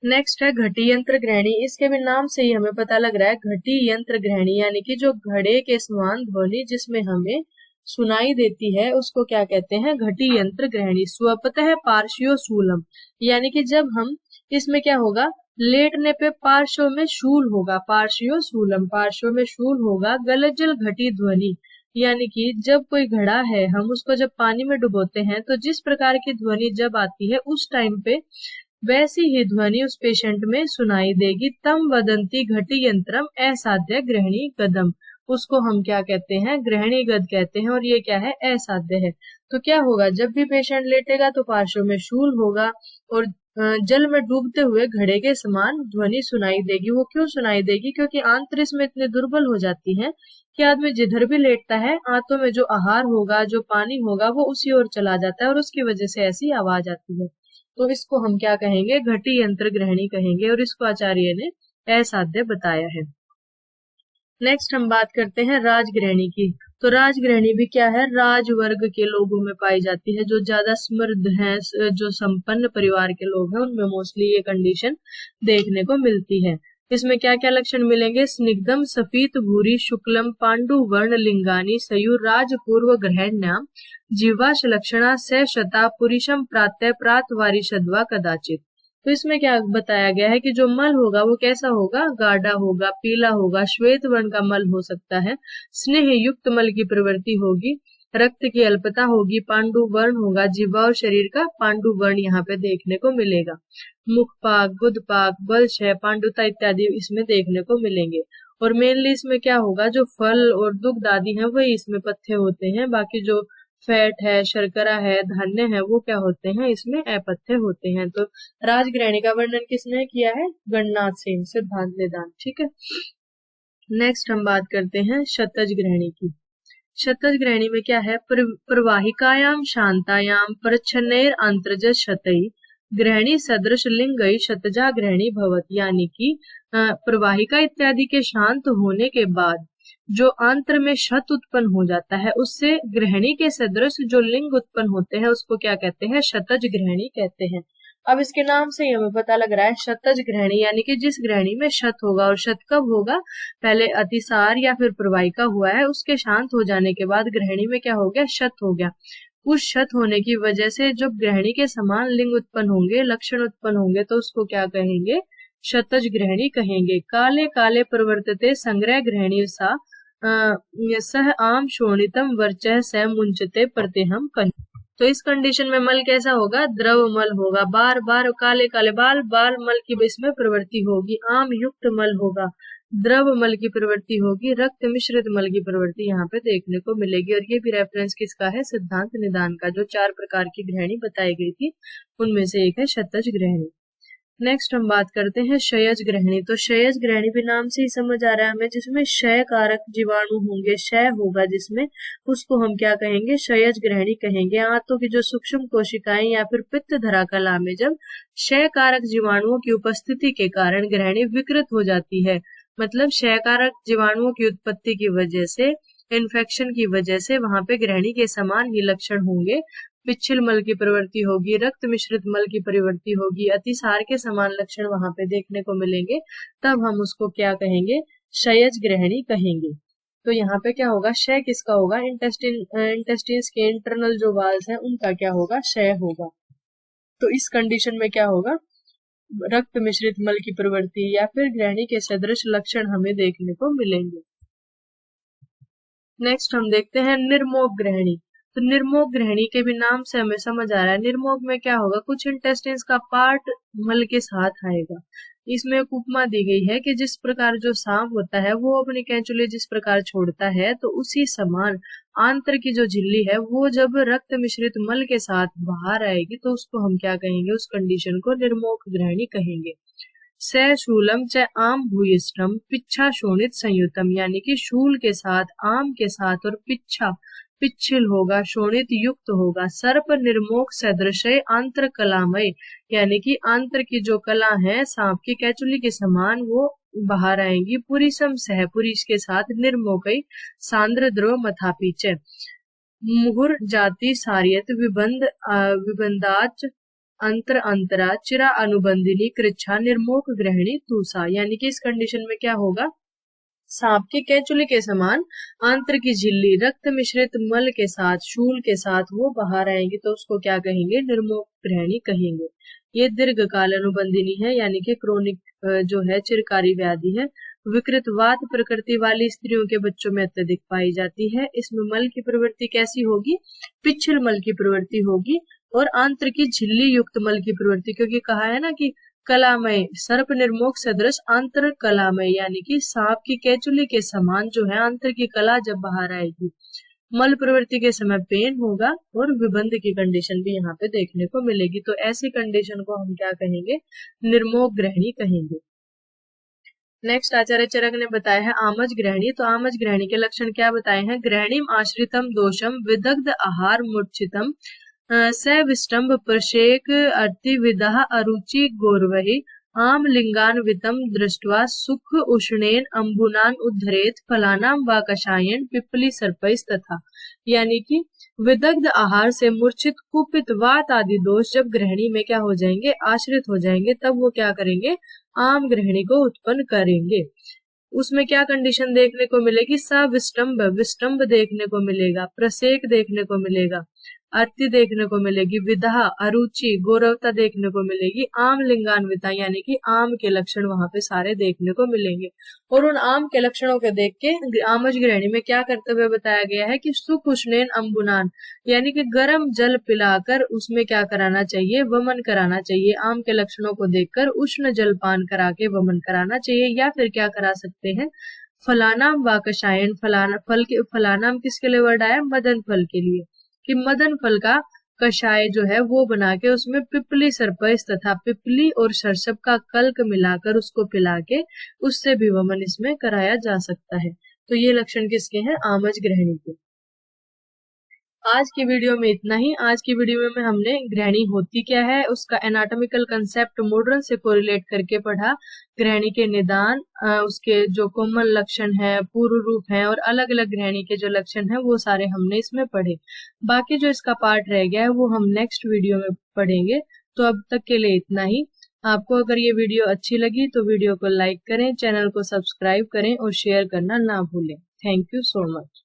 नेक्स्ट है घटी यंत्र ग्रहणी। इसके भी नाम से ही हमें पता लग रहा है घटी यंत्र ग्रहणी, यानी कि जो घड़े के समान ध्वनि जिसमें हमें सुनाई देती है उसको क्या कहते हैं, घटी यंत्र ग्रहणी। स्वपतः पार्श्वो शूलम, यानी कि जब हम इसमें क्या होगा, लेटने पे पार्श्व में शूल होगा, पार्श्वो शूलम, पार्श्व में शूल होगा। गलजल घटी ध्वनि, यानी कि जब कोई घड़ा है हम उसको जब पानी में डुबोते हैं तो जिस प्रकार की ध्वनि जब आती है उस टाइम पे वैसी ही ध्वनि उस पेशेंट में सुनाई देगी। तम वदंती घटी यंत्रम असाध्य ग्रहणी गदम, उसको हम क्या कहते हैं, ग्रहणी गद कहते हैं, और ये क्या है, असाध्य है। तो क्या होगा, जब भी पेशेंट लेटेगा तो पार्श्व में शूल होगा और जल में डूबते हुए घड़े के समान ध्वनि सुनाई देगी। वो क्यों सुनाई देगी, क्योंकि आंत्र इसमें इतने दुर्बल हो जाती है कि आदमी जिधर भी लेटता है आंतों में जो आहार होगा, जो पानी होगा, वो उसी ओर चला जाता है और उसकी वजह से ऐसी आवाज आती है। तो इसको हम क्या कहेंगे, घटी यंत्र ग्रहणी कहेंगे, और इसको आचार्य ने असाध्य बताया है। नेक्स्ट हम बात करते हैं राजग्रहणी की। तो राजग्रहणी भी क्या है, राजवर्ग के लोगों में पाई जाती है, जो ज्यादा समृद्ध हैं, जो संपन्न परिवार के लोग हैं, उनमें मोस्टली ये कंडीशन देखने को मिलती है। इसमें क्या क्या लक्षण मिलेंगे, स्निग्धम सफीत भूरी शुक्लम पांडु वर्ण लिंगानी सयुर राजपूर्व ग्रहण्याम जीवाश लक्षणा से शता पुरुषम प्रातः प्रातवारी शद्वा कदाचित। तो इसमें क्या बताया गया है कि जो मल होगा वो कैसा होगा, गाढ़ा होगा, पीला होगा, श्वेत वर्ण का मल हो सकता है, स्नेह युक्त मल की प्रवृत्ति होगी, रक्त की अल्पता होगी, पांडु वर्ण होगा, जीवा और शरीर का पांडु वर्ण यहाँ पे देखने को मिलेगा। मुख पाक, गुद पाक, बलक्षय, पांडुता इत्यादि इसमें देखने को मिलेंगे। और मेनली इसमें क्या होगा, जो फल और दुग्ध आदि है वही इसमें पथ्य होते हैं, बाकी जो फैट है, शर्करा है, धान्य है, वो क्या होते हैं, इसमें अपथ्य होते हैं। तो राजग्रहणी का वर्णन किसने किया है, गणनाथ सेन, सिद्धांत निदान। ठीक है, नेक्स्ट हम बात करते हैं शतज ग्रहणी की। शतज ग्रहणी में क्या है, प्रवाहिकायाम शांतायाम प्रच्छन्नेर अंतर्जत शतई ग्रहणी सदृश लिंगई शतजा ग्रहणी भवत, यानी कि प्रवाहिका इत्यादि के शांत होने के बाद जो आंत्र में शत उत्पन्न हो जाता है उससे ग्रहणी के सदृश जो लिंग उत्पन्न होते हैं उसको क्या कहते हैं, शतज ग्रहणी कहते हैं। अब इसके नाम से ही हमें पता लग रहा है शतज ग्रहणी, यानी कि जिस ग्रहणी में शत होगा, और शत कब होगा, पहले अतिसार या फिर प्रवाहिका हुआ है, उसके शांत हो जाने के बाद ग्रहणी में क्या हो गया, शत हो गया। उस शत होने की वजह से जब ग्रहणी के समान लिंग उत्पन्न होंगे, लक्षण उत्पन्न होंगे, तो उसको क्या कहेंगे, शतज ग्रहणी कहेंगे। काले काले प्रवर्तते संग्रह ग्रहणी सा सह आम शोणितम वर्चः स मुंचते प्रत्यहम कहीं। तो इस कंडीशन में मल कैसा होगा, द्रव मल होगा, बार बार काले काले बाल बाल मल की इसमें प्रवृत्ति होगी, आम युक्त मल होगा, द्रव मल की प्रवृत्ति होगी, रक्त मिश्रित मल की प्रवृत्ति यहाँ पे देखने को मिलेगी। और ये भी रेफरेंस किसका है, सिद्धांत निदान का, जो 4 प्रकार की ग्रहणी बताई गई थी उनमें से एक है शतज ग्रहणी। नेक्स्ट हम बात करते हैं क्षयज ग्रहणी। तो क्षयज ग्रहणी भी नाम से ही समझ आ रहा है हमें, जिसमें क्षय कारक जीवाणु होंगे, क्षय होगा जिसमें, उसको हम क्या कहेंगे, क्षयज ग्रहणी कहेंगे। आंतों की जो सूक्ष्म कोशिकाएं या फिर पित्त धरा कला में जब क्षय कारक जीवाणुओं की उपस्थिति के कारण ग्रहणी विकृत हो जाती है, मतलब क्षय कारक जीवाणुओं की उत्पत्ति की वजह से, इन्फेक्शन की वजह से वहां पे ग्रहणी के समान ही लक्षण होंगे, पिच्छिल मल की प्रवृत्ति होगी, रक्त मिश्रित मल की प्रवृत्ति होगी, अतिसार के समान लक्षण वहां पे देखने को मिलेंगे, तब हम उसको क्या कहेंगे, क्षयज ग्रहणी कहेंगे। तो यहाँ पे क्या होगा, क्षय किसका होगा, इंटेस्टिन्स के इंटरनल जो वाल्स हैं उनका क्या होगा, क्षय होगा। तो इस कंडीशन में क्या होगा, रक्त मिश्रित मल की प्रवृत्ति या फिर ग्रहणी के सदृश लक्षण हमें देखने को मिलेंगे। नेक्स्ट हम देखते हैं निर्मोग ग्रहणी। तो निर्मोग ग्रहणी के भी नाम से हमें समझ आ रहा है, निर्मोग में क्या होगा, कुछ इंटेस्टाइन्स का पार्ट मल के साथ आएगा। इसमें एक उपमा दी गई है कि जिस प्रकार जो सांप होता है वो अपनी कैंचुली जिस प्रकार छोड़ता है, तो उसी समान आंत्र की जो झिल्ली है वो जब रक्त मिश्रित मल के साथ बाहर आएगी तो उसको हम क्या कहेंगे, उस कंडीशन को निर्मोग ग्रहणी कहेंगे। स शूलम च आम भूयिष्ठम पिच्छा शोणित संयुतम, यानी कि शूल के साथ, आम के साथ और पिच्छा पिच्छिल होगा, शोणित युक्त होगा। सर्प निर्मोक सदृश आंत्र कलामय, यानी कि आंत्र की जो कला है सांप की कैचुली के समान वो बाहर आएंगी। पुरीसम सह, पुरीश के साथ, निर्मोकई सांद्र द्रव मथापीच, मुहुर जाति सारियत विबंधाच अंतर अंतरा चिरा अनुबंधिनी कृच्छा निर्मोक ग्रहणी तूसा। यानी कि इस कंडीशन में क्या होगा, सांप के कैचुले के समान आंत्र की झिल्ली रक्त मिश्रित मल के साथ शूल के साथ वो बाहर आएंगी तो उसको क्या कहेंगे, निर्मोक ग्रहणी कहेंगे। ये दीर्घकाल अनुबंधिनी है, यानी कि क्रोनिक जो है चिरकारी व्याधि है। विकृत वात प्रकृति वाली स्त्रियों के बच्चों में अत्यधिक पाई जाती है। इसमें मल की प्रवृत्ति कैसी होगी, पिछल मल की प्रवृत्ति होगी और आंत्र की झिल्ली युक्त मल की प्रवृत्ति, क्योंकि कहा है ना कि कलामय सर्प निर्मोक सदृश आंतर कलामय, यानी कि सांप की कैचुली के समान जो है आंतर की कला जब बाहर आएगी। मल प्रवृत्ति के समय पेन होगा और विबंध की कंडीशन भी यहाँ पे देखने को मिलेगी। तो ऐसी कंडीशन को हम क्या कहेंगे, निर्मोक ग्रहणी कहेंगे। नेक्स्ट आचार्य चरक ने बताया है आमज ग्रहणी। तो आमज ग्रहणी के लक्षण क्या बताए हैं, ग्रहणीम आश्रितम दोषम विदग्ध आहार मूर्छितम सविष्टम्भ प्रशेक अर्तिविदः अरुचि गौरवहि आम लिंगान्वितम दृष्ट्वा सुख उष्णेन अंबुनान उद्धरेत फलानाम वा कषायन पिप्पली सर्पैस तथा। यानी कि विदग्ध आहार से मूर्छित कुपित वात आदि दोष जब ग्रहणी में क्या हो जाएंगे, आश्रित हो जाएंगे, तब वो क्या करेंगे, आम ग्रहणी को उत्पन्न करेंगे। उसमें क्या कंडीशन देखने को मिलेगी, सविष्टम्भ विष्टम्भ देखने को मिलेगा, प्रसेक देखने को मिलेगा, अर्ति देखने को मिलेगी, विधा अरुचि गौरवता देखने को मिलेगी, आम लिंगान्विता यानी कि आम के लक्षण वहां पे सारे देखने को मिलेंगे। और उन आम के लक्षणों को देख के आमज ग्रहणी में क्या करते हुए बताया गया है कि सुख उष्णेन अंबुनान, यानी कि गर्म जल पिलाकर उसमें क्या कराना चाहिए, वमन कराना चाहिए। आम के लक्षणों को देखकर उष्ण जलपान करा के वमन कराना चाहिए। या फिर क्या करा सकते हैं, फलानाम व कषायन, फलानाम किसके लिए वर्ड आया, मदन फल के लिए, कि मदन फल का कषाय जो है वो बना के उसमें पिपली सरपस तथा पिपली और सरसप का कल्क मिलाकर उसको पिला के उससे भी वमन इसमें कराया जा सकता है। तो ये लक्षण किसके हैं, आमज ग्रहणी के। आज की वीडियो में इतना ही। आज की वीडियो में हमने ग्रहणी होती क्या है, उसका एनाटॉमिकल कंसेप्ट मॉडर्न से कोरिलेट करके पढ़ा, ग्रहणी के निदान, उसके जो कॉमन लक्षण है, पूर्व रूप है और अलग अलग ग्रहणी के जो लक्षण है वो सारे हमने इसमें पढ़े। बाकी जो इसका पार्ट रह गया है वो हम नेक्स्ट वीडियो में पढ़ेंगे। तो अब तक के लिए इतना ही। आपको अगर ये वीडियो अच्छी लगी तो वीडियो को लाइक करें, चैनल को सब्सक्राइब करें और शेयर करना ना भूलें। Thank you so much.